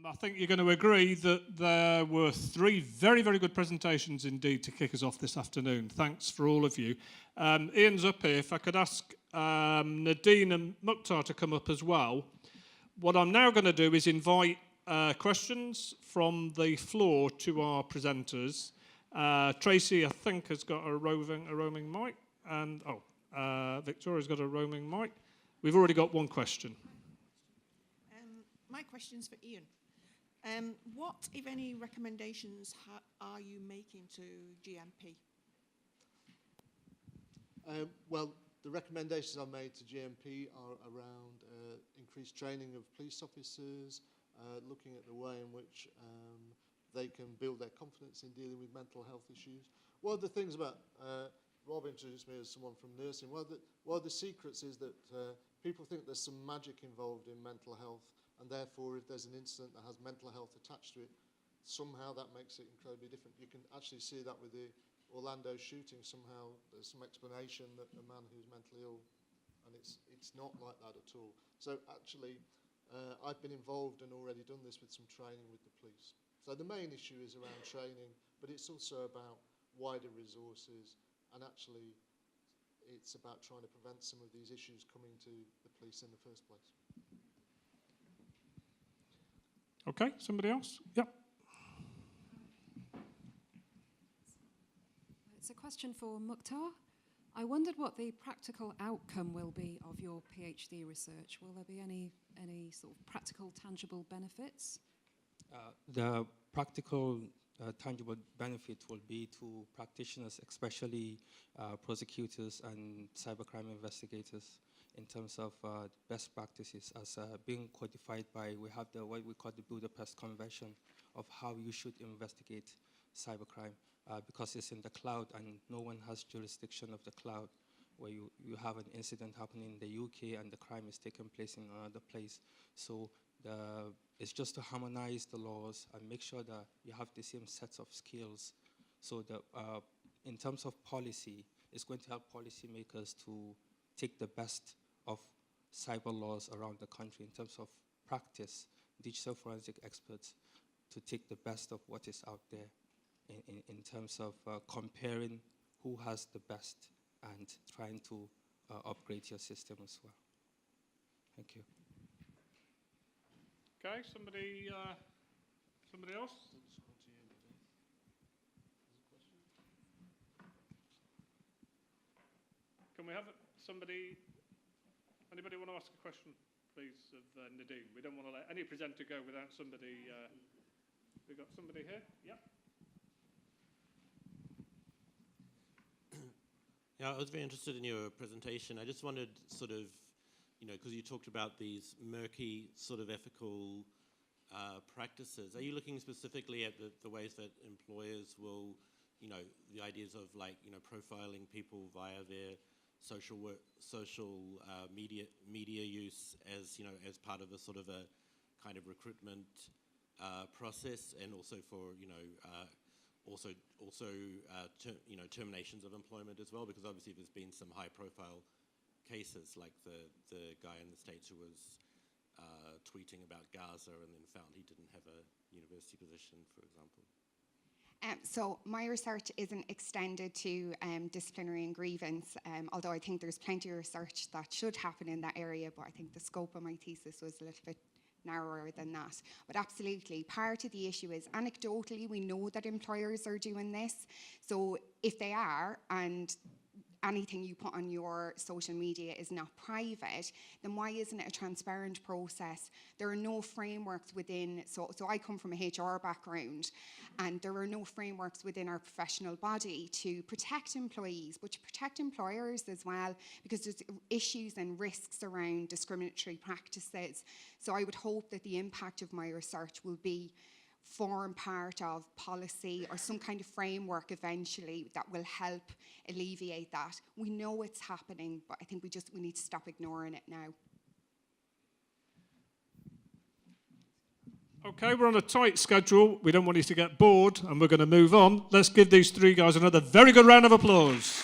I think you're going to agree that there were 3 very, very good presentations indeed to kick us off this afternoon. Thanks for all of you. Ian's up here. If I could ask Nadine and Mukhtar to come up as well. What I'm now going to do is invite questions from the floor to our presenters. Tracy, I think, has got a roaming mic. And, Victoria's got a roaming mic. We've already got one question. My question's for Ian. What, if any, recommendations are you making to GMP? Well, the recommendations I made to GMP are around increased training of police officers, looking at the way in which they can build their confidence in dealing with mental health issues. One of the things about, Rob introduced me as someone from nursing, one of the secrets is that people think there's some magic involved in mental health, and therefore if there's an incident that has mental health attached to it, somehow that makes it incredibly different. You can actually see that with the Orlando shooting. Somehow there's some explanation that a man who's mentally ill, and it's not like that at all. So actually, I've been involved and already done this with some training with the police. So the main issue is around training, but it's also about wider resources, and actually it's about trying to prevent some of these issues coming to the police in the first place. Okay, somebody else? Yep. It's a question for Mukhtar. I wondered what the practical outcome will be of your PhD research. Will there be any sort of practical, tangible benefits? The practical, tangible benefit will be to practitioners, especially prosecutors and cybercrime investigators, in terms of best practices as being codified by, we have what we call the Budapest Convention of how you should investigate cybercrime, because it's in the cloud and no one has jurisdiction of the cloud, where you have an incident happening in the UK and the crime is taking place in another place. So it's just to harmonize the laws and make sure that you have the same sets of skills. So that in terms of policy, it's going to help policymakers to take the best of cyber laws around the country. In terms of practice, digital forensic experts to take the best of what is out there in terms of comparing who has the best and trying to upgrade your system as well. Thank you. Okay, somebody else? Can we have anybody want to ask a question, please, of Nadine? We don't want to let any presenter go without somebody. We've got somebody here. Yeah. Yeah, I was very interested in your presentation. I just wondered sort of, because you talked about these murky sort of ethical practices. Are you looking specifically at the ways that employers will, the ideas of profiling people via their social media use as as part of a sort of a kind of recruitment process, and also for terminations of employment as well, because obviously there's been some high-profile cases like the guy in the States who was tweeting about Gaza and then found he didn't have a university position, for example. So my research isn't extended to disciplinary and grievance, although I think there's plenty of research that should happen in that area, but I think the scope of my thesis was a little bit narrower than that. But absolutely, part of the issue is anecdotally we know that employers are doing this. So if they are, and anything you put on your social media is not private, then why isn't it a transparent process? There are no frameworks within, so I come from a HR background, and there are no frameworks within our professional body to protect employees, but to protect employers as well, because there's issues and risks around discriminatory practices. So I would hope that the impact of my research will form part of policy or some kind of framework eventually that will help alleviate that. We know it's happening, but I think we need to stop ignoring it now. Okay, we're on a tight schedule. We don't want you to get bored, and we're going to move on. Let's give these 3 guys another very good round of applause.